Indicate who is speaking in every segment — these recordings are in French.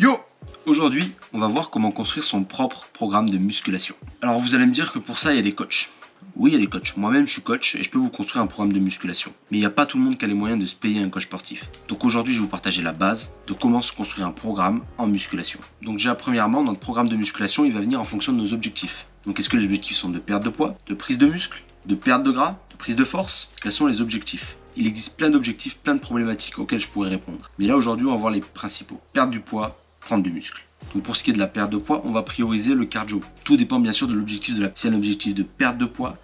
Speaker 1: Yo! Aujourd'hui, on va voir comment construire son propre programme de musculation. Alors vous allez me dire que pour ça, il y a des coachs. Oui, il y a des coachs. Moi-même, je suis coach et je peux vous construire un programme de musculation. Mais il n'y a pas tout le monde qui a les moyens de se payer un coach sportif. Donc aujourd'hui, je vais vous partager la base de comment se construire un programme en musculation. Donc déjà, premièrement, notre programme de musculation, il va venir en fonction de nos objectifs. Donc est-ce que les objectifs sont de perte de poids, de prise de muscle, de perte de gras, de prise de force? Quels sont les objectifs? Il existe plein d'objectifs, plein de problématiques auxquelles je pourrais répondre. Mais là, aujourd'hui, on va voir les principaux. Perdre du poids, prendre du muscle. Donc pour ce qui est de la perte de poids, on va prioriser le cardio. Tout dépend bien sûr de l'objectif Si c'est un objectif de perte de poids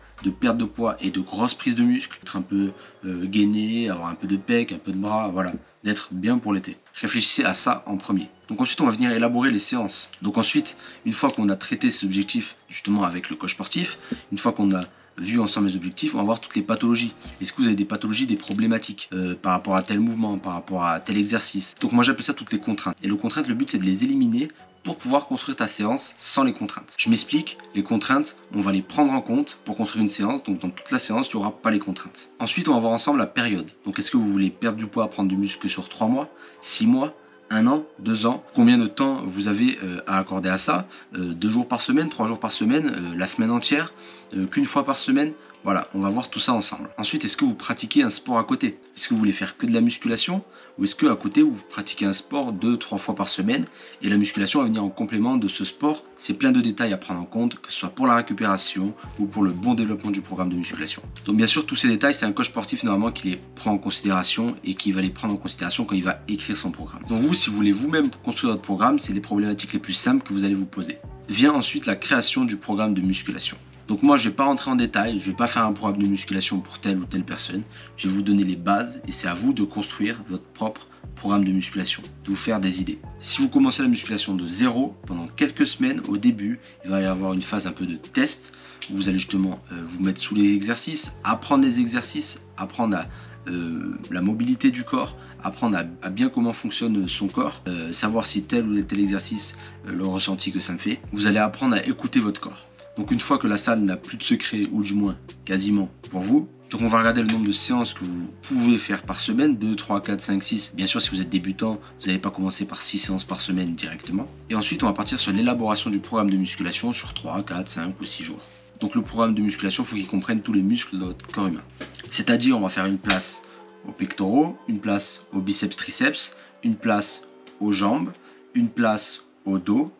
Speaker 1: et de grosse prise de muscle, être un peu gainé, avoir un peu de pec, un peu de bras, voilà, d'être bien pour l'été. Réfléchissez à ça en premier. Donc ensuite, on va venir élaborer les séances. Donc ensuite, une fois qu'on a traité ces objectifs justement avec le coach sportif, une fois qu'on a vu ensemble les objectifs, on va voir toutes les pathologies. Est-ce que vous avez des pathologies, des problématiques par rapport à tel mouvement, par rapport à tel exercice? Donc moi j'appelle ça toutes les contraintes. Et les contraintes, le but c'est de les éliminer pour pouvoir construire ta séance sans les contraintes. Je m'explique, les contraintes, on va les prendre en compte pour construire une séance. Donc dans toute la séance, il n'y aura pas les contraintes. Ensuite, on va voir ensemble la période. Donc est-ce que vous voulez perdre du poids, prendre du muscle sur 3 mois, 6 mois, 1 an, 2 ans? Combien de temps vous avez à accorder à ça? 2 jours par semaine, 3 jours par semaine, la semaine entière, qu'une fois par semaine? Voilà, on va voir tout ça ensemble. Ensuite, est-ce que vous pratiquez un sport à côté? Est-ce que vous voulez faire que de la musculation? Ou est-ce qu'à côté, vous pratiquez un sport 2-3 fois par semaine? Et la musculation va venir en complément de ce sport. C'est plein de détails à prendre en compte, que ce soit pour la récupération ou pour le bon développement du programme de musculation. Donc bien sûr, tous ces détails, c'est un coach sportif normalement qui les prend en considération et qui va les prendre en considération quand il va écrire son programme. Donc vous, si vous voulez vous-même construire votre programme, c'est les problématiques les plus simples que vous allez vous poser. Vient ensuite la création du programme de musculation. Donc moi, je ne vais pas rentrer en détail, je ne vais pas faire un programme de musculation pour telle ou telle personne. Je vais vous donner les bases et c'est à vous de construire votre propre programme de musculation, de vous faire des idées. Si vous commencez la musculation de zéro, pendant quelques semaines, au début, il va y avoir une phase un peu de test où vous allez justement vous mettre sous les exercices, apprendre les exercices, apprendre à la mobilité du corps, apprendre à bien comment fonctionne son corps, savoir si tel ou tel exercice, le ressenti que ça me fait. Vous allez apprendre à écouter votre corps. Donc une fois que la salle n'a plus de secret, ou du moins quasiment pour vous, donc on va regarder le nombre de séances que vous pouvez faire par semaine, 2, 3, 4, 5, 6. Bien sûr, si vous êtes débutant, vous n'allez pas commencer par 6 séances par semaine directement. Et ensuite, on va partir sur l'élaboration du programme de musculation sur 3, 4, 5 ou 6 jours. Donc le programme de musculation, il faut qu'il comprenne tous les muscles de votre corps humain. C'est-à-dire, on va faire une place aux pectoraux, une place aux biceps triceps, une place aux jambes, une place au dos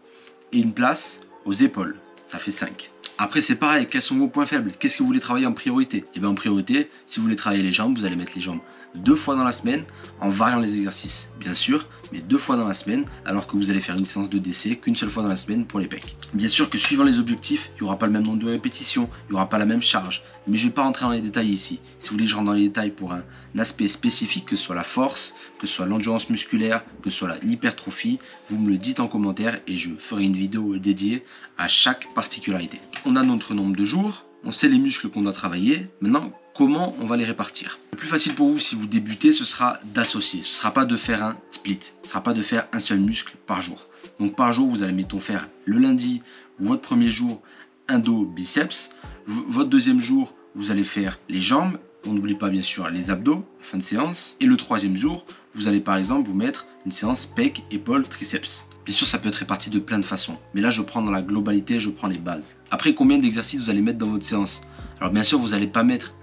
Speaker 1: et une place aux épaules. Ça fait 5. Après, c'est pareil, quels sont vos points faibles? Qu'est-ce que vous voulez travailler en priorité? Et bien en priorité, si vous voulez travailler les jambes, vous allez mettre les jambes 2 fois dans la semaine, en variant les exercices, bien sûr, mais 2 fois dans la semaine, alors que vous allez faire une séance de DC qu'une seule fois dans la semaine pour les pecs. Bien sûr que suivant les objectifs, il n'y aura pas le même nombre de répétitions, il n'y aura pas la même charge, mais je ne vais pas rentrer dans les détails ici. Si vous voulez que je rentre dans les détails pour un aspect spécifique, que ce soit la force, que ce soit l'endurance musculaire, que ce soit l'hypertrophie, vous me le dites en commentaire et je ferai une vidéo dédiée à chaque particularité. On a notre nombre de jours, on sait les muscles qu'on doit travailler, maintenant comment on va les répartir? Le plus facile pour vous si vous débutez, ce sera d'associer. Ce ne sera pas de faire un split. Ce ne sera pas de faire un seul muscle par jour. Donc par jour, vous allez mettons faire le lundi, votre premier jour, un dos biceps. Votre deuxième jour, vous allez faire les jambes. On n'oublie pas bien sûr les abdos, fin de séance. Et le troisième jour, vous allez par exemple vous mettre une séance pec, épaules, triceps. Bien sûr, ça peut être réparti de plein de façons. Mais là, je prends dans la globalité, je prends les bases. Après, combien d'exercices vous allez mettre dans votre séance? Alors bien sûr, vous n'allez pas mettre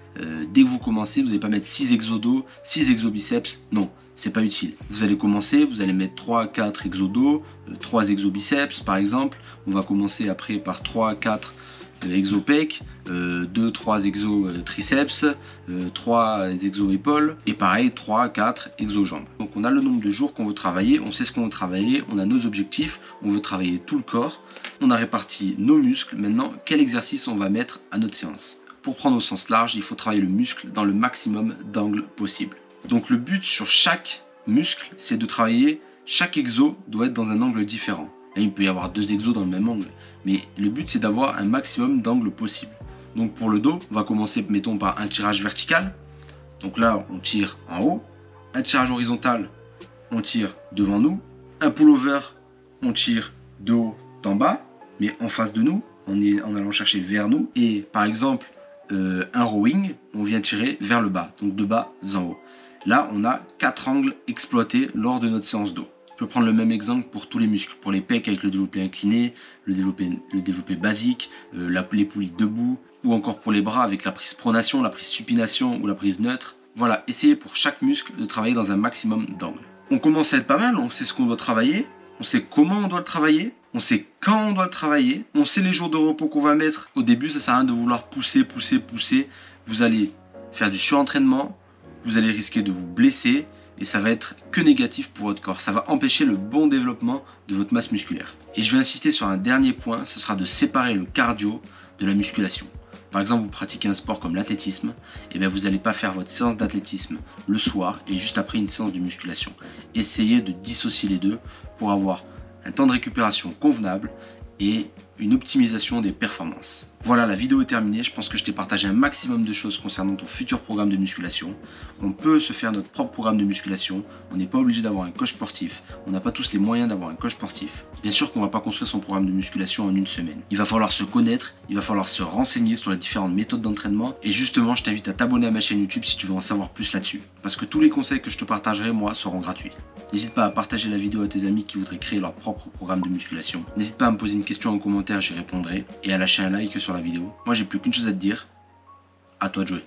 Speaker 1: dès que vous commencez, vous n'allez pas mettre 6 exodos, 6 exobiceps, non, c'est pas utile. Vous allez commencer, vous allez mettre 3, 4 exodos, 3 exobiceps par exemple. On va commencer après par 3, 4 exo-pec, 2, 3 exo-triceps, 3 exo-épaules et pareil 3, 4 exo-jambes. Donc on a le nombre de jours qu'on veut travailler, on sait ce qu'on veut travailler, on a nos objectifs, on veut travailler tout le corps, on a réparti nos muscles. Maintenant, quel exercice on va mettre à notre séance? Pour prendre au sens large, il faut travailler le muscle dans le maximum d'angles possible. Donc le but sur chaque muscle, c'est de travailler, chaque exo doit être dans un angle différent. Là, il peut y avoir 2 exos dans le même angle, mais le but c'est d'avoir un maximum d'angles possible. Donc pour le dos, on va commencer mettons par un tirage vertical. Donc là, on tire en haut. Un tirage horizontal, on tire devant nous. Un pullover, on tire de haut en bas, mais en face de nous, en allant chercher vers nous. Et par exemple, un rowing, on vient tirer vers le bas, donc de bas en haut. Là, on a 4 angles exploités lors de notre séance dos. Je peux prendre le même exemple pour tous les muscles. Pour les pecs avec le développé incliné, le développé basique, les poulies debout, ou encore pour les bras avec la prise pronation, la prise supination ou la prise neutre. Voilà, essayez pour chaque muscle de travailler dans un maximum d'angles. On commence à être pas mal, on sait ce qu'on doit travailler, on sait comment on doit le travailler, on sait quand on doit le travailler, on sait les jours de repos qu'on va mettre. Au début, ça sert à rien de vouloir pousser. Vous allez faire du surentraînement, vous allez risquer de vous blesser et ça va être que négatif pour votre corps. Ça va empêcher le bon développement de votre masse musculaire. Et je vais insister sur un dernier point, ce sera de séparer le cardio de la musculation. Par exemple, vous pratiquez un sport comme l'athlétisme, et bien vous n'allez pas faire votre séance d'athlétisme le soir et juste après une séance de musculation. Essayez de dissocier les deux pour avoir un temps de récupération convenable et une optimisation des performances. Voilà, la vidéo est terminée. Je pense que je t'ai partagé un maximum de choses concernant ton futur programme de musculation. On peut se faire notre propre programme de musculation. On n'est pas obligé d'avoir un coach sportif. On n'a pas tous les moyens d'avoir un coach sportif. Bien sûr qu'on ne va pas construire son programme de musculation en une semaine. Il va falloir se connaître, il va falloir se renseigner sur les différentes méthodes d'entraînement. Et justement, je t'invite à t'abonner à ma chaîne YouTube si tu veux en savoir plus là-dessus. Parce que tous les conseils que je te partagerai, moi, seront gratuits. N'hésite pas à partager la vidéo à tes amis qui voudraient créer leur propre programme de musculation. N'hésite pas à me poser une question en commentaire, j'y répondrai. Et à lâcher un like sur la vidéo. Moi, j'ai plus qu'une chose à te dire. À toi de jouer.